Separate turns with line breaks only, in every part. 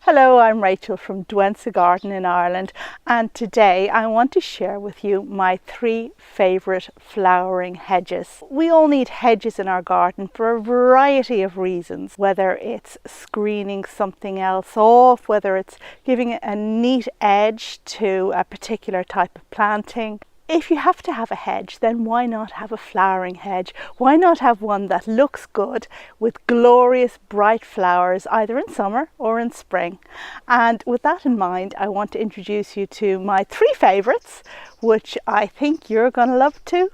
Hello, I'm Rachel from Douentza Garden in Ireland, and today I want to share with you my 3 favourite flowering hedges. We all need hedges in our garden for a variety of reasons, whether it's screening something else off, whether it's giving a neat edge to a particular type of planting. If you have to have a hedge, then why not have a flowering hedge? Why not have one that looks good with glorious bright flowers either in summer or in spring? And with that in mind, I want to introduce you to my 3 favourites, which I think you're going to love too.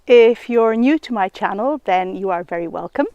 If you're new to my channel, then you are very welcome.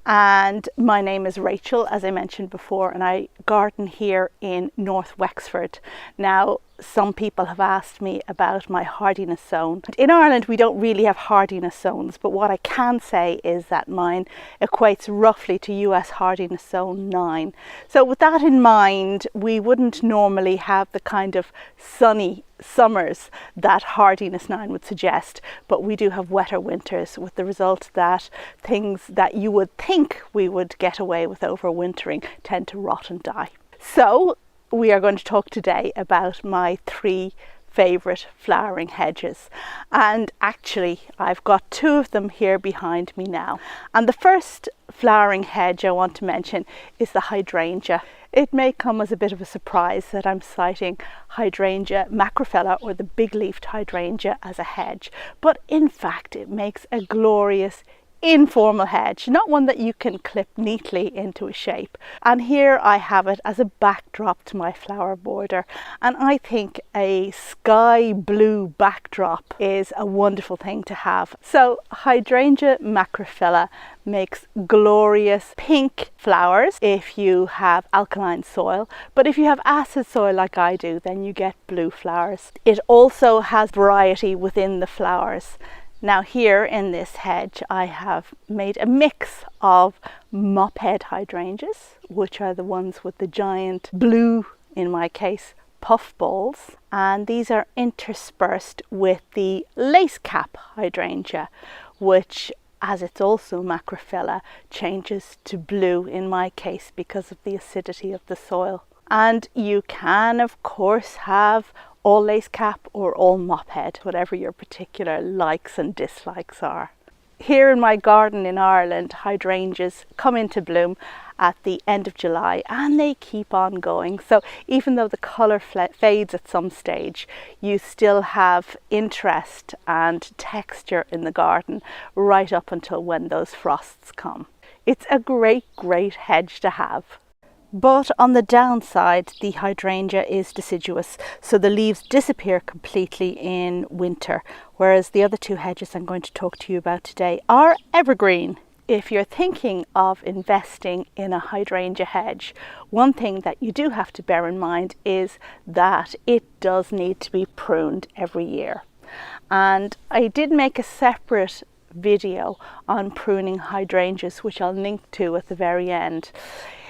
And my name is Rachel, as I mentioned before, and I garden here in North Wexford. Now, some people have asked me about my hardiness zone. In Ireland, we don't really have hardiness zones, but what I can say is that mine equates roughly to US hardiness zone 9. So with that in mind, we wouldn't normally have the kind of sunny summers that hardiness 9 would suggest, but we do have wetter winters, with the result that things that you would think we would get away with overwintering tend to rot and die. So we are going to talk today about my 3 favourite flowering hedges, and actually I've got 2 of them here behind me now. And the first flowering hedge I want to mention is the Hydrangea. It may come as a bit of a surprise that I'm citing Hydrangea macrophylla, or the big-leafed hydrangea, as a hedge, but in fact it makes a glorious informal hedge, not one that you can clip neatly into a shape. And here I have it as a backdrop to my flower border, and I think a sky blue backdrop is a wonderful thing to have. So Hydrangea macrophylla makes glorious pink flowers if you have alkaline soil, but if you have acid soil like I do, then you get blue flowers. It also has variety within the flowers. Now here in this hedge I have made a mix of mophead hydrangeas, which are the ones with the giant blue, in my case, puff balls, and these are interspersed with the lace cap hydrangea, which, as it's also macrophylla, changes to blue in my case because of the acidity of the soil. And you can of course have all lace cap or all mophead, whatever your particular likes and dislikes are. Here in my garden in Ireland, hydrangeas come into bloom at the end of July and they keep on going. So even though the colour fades at some stage, you still have interest and texture in the garden right up until when those frosts come. It's a great hedge to have. But on the downside, the hydrangea is deciduous, so the leaves disappear completely in winter, whereas the other 2 hedges I'm going to talk to you about today are evergreen. If you're thinking of investing in a hydrangea hedge, one thing that you do have to bear in mind is that it does need to be pruned every year. And I did make a separate video on pruning hydrangeas, which I'll link to at the very end.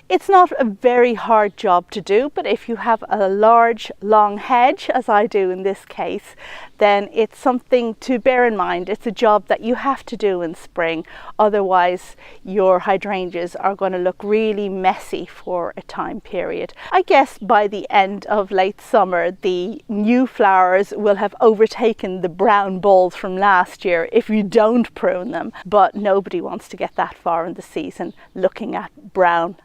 It's not a very hard job to do, but if you have a large, long hedge, as I do in this case, then it's something to bear in mind. It's a job that you have to do in spring, otherwise your hydrangeas are going to look really messy for a time period. I guess by the end of late summer, the new flowers will have overtaken the brown balls from last year if you don't prune them, but nobody wants to get that far in the season looking at brown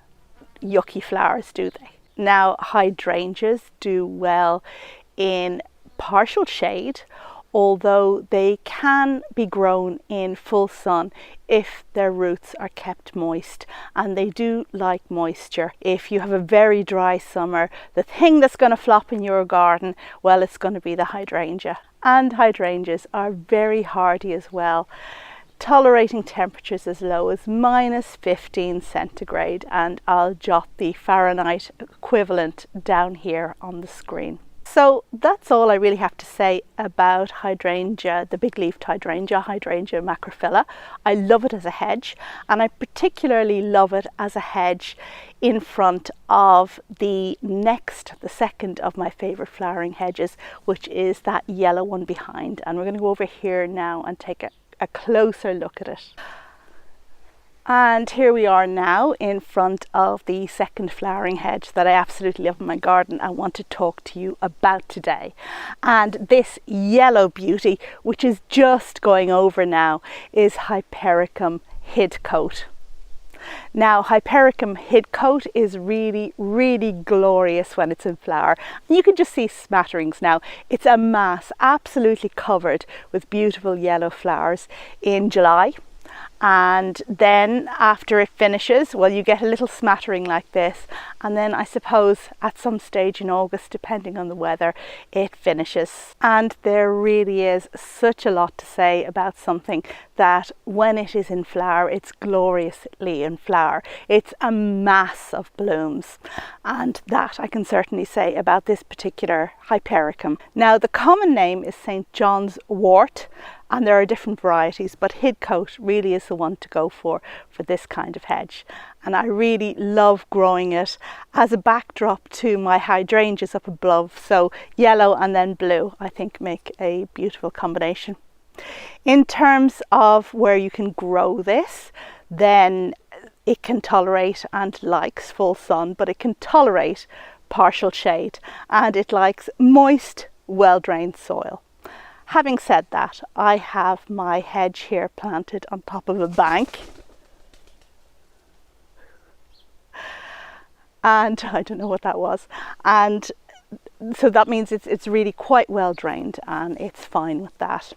yucky flowers, do they? Now, hydrangeas do well in partial shade, although they can be grown in full sun if their roots are kept moist, and they do like moisture. If you have a very dry summer, the thing that's going to flop in your garden, well, it's going to be the hydrangea. And hydrangeas are very hardy as well, tolerating temperatures as low as -15 centigrade, and I'll jot the Fahrenheit equivalent down here on the screen. So that's all I really have to say about hydrangea, the big-leafed hydrangea, Hydrangea macrophylla. I love it as a hedge, and I particularly love it as a hedge in front of the second of my favourite flowering hedges, which is that yellow one behind. And we're going to go over here now and take a closer look at it. And here we are now in front of the second flowering hedge that I absolutely love in my garden and want to talk to you about today. And this yellow beauty, which is just going over now, is Hypericum hidcote. Now, Hypericum hidcote is really, really glorious when it's in flower. And you can just see smatterings now. It's a mass absolutely covered with beautiful yellow flowers in July. And then after it finishes, well, you get a little smattering like this, and then I suppose at some stage in August, depending on the weather, it finishes. And there really is such a lot to say about something that when it is in flower, it's gloriously in flower. It's a mass of blooms, and that I can certainly say about this particular Hypericum. Now, the common name is St. John's wort, and there are different varieties, but hidcote really is the one to go for this kind of hedge. And I really love growing it as a backdrop to my hydrangeas up above. So yellow and then blue, I think, make a beautiful combination. In terms of where you can grow this, then it can tolerate and likes full sun, but it can tolerate partial shade, and it likes moist, well-drained soil. Having said that, I have my hedge here planted on top of a bank. And I don't know what that was. And so that means it's really quite well drained, and it's fine with that.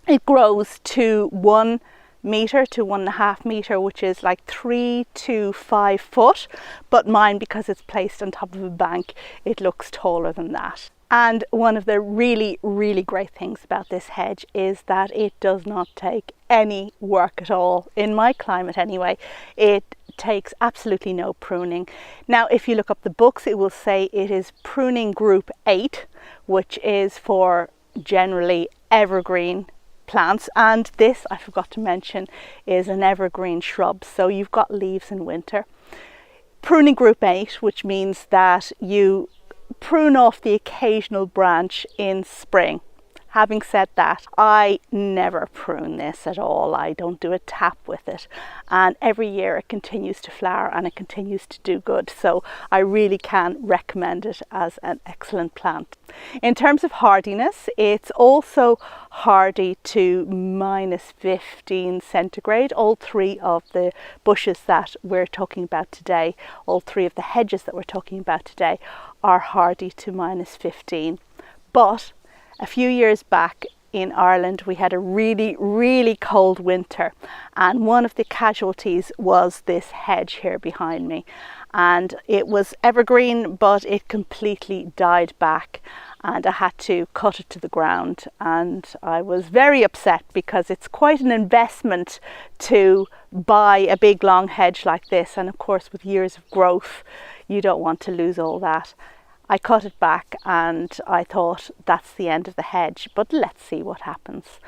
It grows to 1 meter to 1.5 meter, which is like 3 to 5 foot. But mine, because it's placed on top of a bank, it looks taller than that. And one of the really, really great things about this hedge is that it does not take any work at all. In my climate anyway, it takes absolutely no pruning. Now, if you look up the books, it will say it is pruning group 8, which is for generally evergreen plants. And this, I forgot to mention, is an evergreen shrub. So you've got leaves in winter. Pruning group 8, which means that you prune off the occasional branch in spring. Having said that, I never prune this at all. I don't do a tap with it, and every year it continues to flower and it continues to do good, so I really can recommend it as an excellent plant. In terms of hardiness, it's also hardy to -15 centigrade. All three of the bushes that we're talking about today, all three of the hedges that we're talking about today, are hardy to -15. But a few years back in Ireland, we had a really, really cold winter, and one of the casualties was this hedge here behind me. And it was evergreen, but it completely died back, and I had to cut it to the ground. And I was very upset because it's quite an investment to buy a big long hedge like this, and of course with years of growth you don't want to lose all that. I cut it back and I thought that's the end of the hedge, but let's see what happens.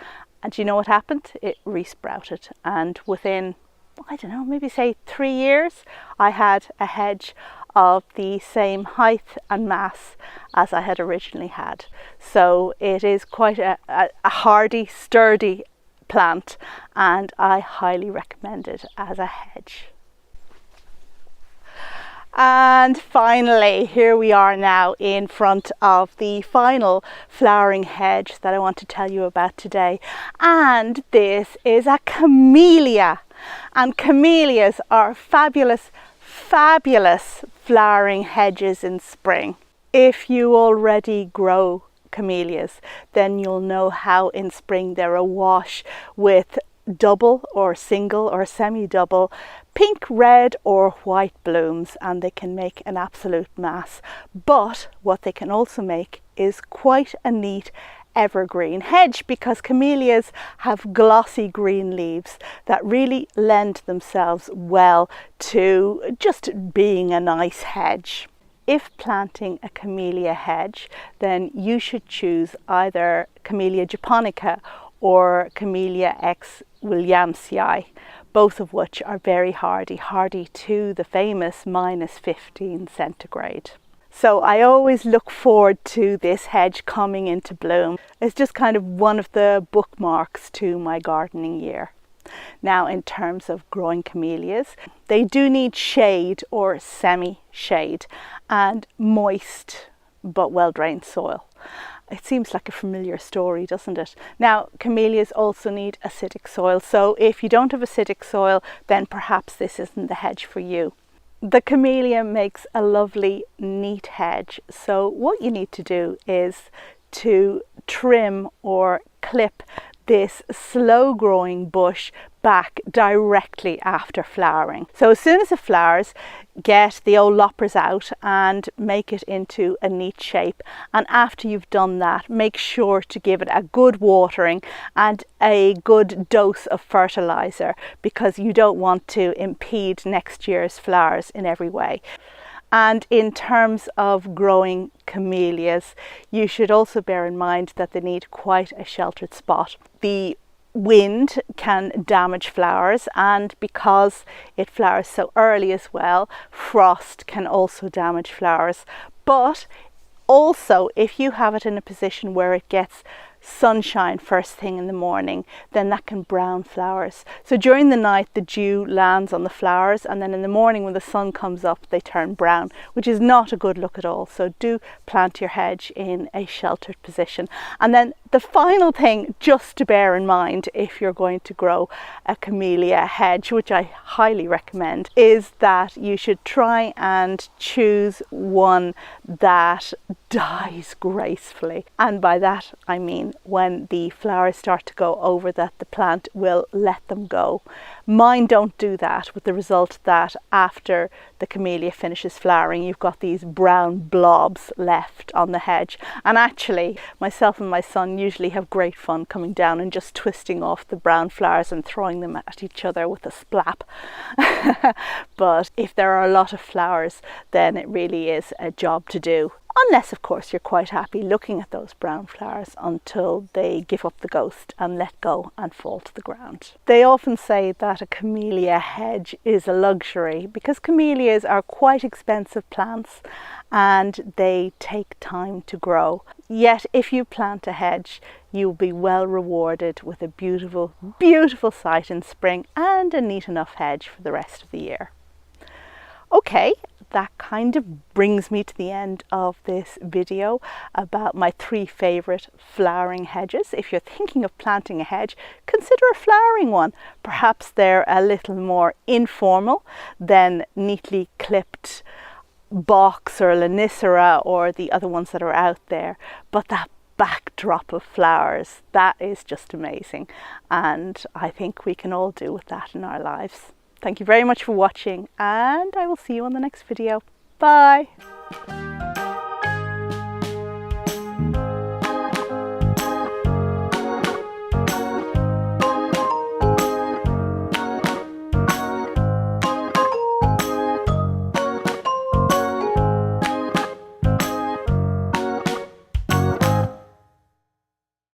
And you know what happened? It resprouted, and within, I don't know, maybe say 3 years, I had a hedge of the same height and mass as I had originally had. So it is quite a hardy, sturdy plant, and I highly recommend it as a hedge. And finally, here we are now in front of the final flowering hedge that I want to tell you about today. And this is a camellia. And camellias are fabulous, fabulous flowering hedges in spring. If you already grow camellias, then you'll know how in spring they're awash with double or single or semi-double pink, red or white blooms, and they can make an absolute mass. But what they can also make is quite a neat evergreen hedge, because camellias have glossy green leaves that really lend themselves well to just being a nice hedge. If planting a camellia hedge, then you should choose either Camellia japonica or Camellia x williamsii, both of which are very hardy to the famous -15 centigrade. So I always look forward to this hedge coming into bloom. It's just kind of one of the bookmarks to my gardening year. Now, in terms of growing camellias, they do need shade or semi-shade and moist but well-drained soil. It seems like a familiar story, doesn't it? Now, camellias also need acidic soil, so if you don't have acidic soil, then perhaps this isn't the hedge for you. The camellia makes a lovely, neat hedge, so what you need to do is to trim or clip this slow growing bush back directly after flowering. So as soon as it flowers, get the old loppers out and make it into a neat shape. And after you've done that, make sure to give it a good watering and a good dose of fertilizer, because you don't want to impede next year's flowers in every way. And in terms of growing camellias, you should also bear in mind that they need quite a sheltered spot. The wind can damage flowers, and because it flowers so early as well, frost can also damage flowers. But also, if you have it in a position where it gets sunshine first thing in the morning, then that can brown flowers. So during the night the dew lands on the flowers, and then in the morning when the sun comes up they turn brown, which is not a good look at all. So do plant your hedge in a sheltered position. And then the final thing just to bear in mind if you're going to grow a camellia hedge, which I highly recommend, is that you should try and choose one that dies gracefully. And by that I mean when the flowers start to go over, that the plant will let them go. Mine don't do that, with the result that after the camellia finishes flowering, you've got these brown blobs left on the hedge. And actually, myself and my son usually have great fun coming down and just twisting off the brown flowers and throwing them at each other with a splap. But if there are a lot of flowers, then it really is a job to do. Unless, of course, you're quite happy looking at those brown flowers until they give up the ghost and let go and fall to the ground. They often say that a camellia hedge is a luxury because camellias are quite expensive plants and they take time to grow. Yet if you plant a hedge, you'll be well rewarded with a beautiful, beautiful sight in spring and a neat enough hedge for the rest of the year. Okay, that kind of brings me to the end of this video about my 3 favourite flowering hedges. If you're thinking of planting a hedge, consider a flowering one. Perhaps they're a little more informal than neatly clipped box or Lanicera or the other ones that are out there, but that backdrop of flowers, that is just amazing, and I think we can all do with that in our lives. Thank you very much for watching, and I will see you on the next video. Bye!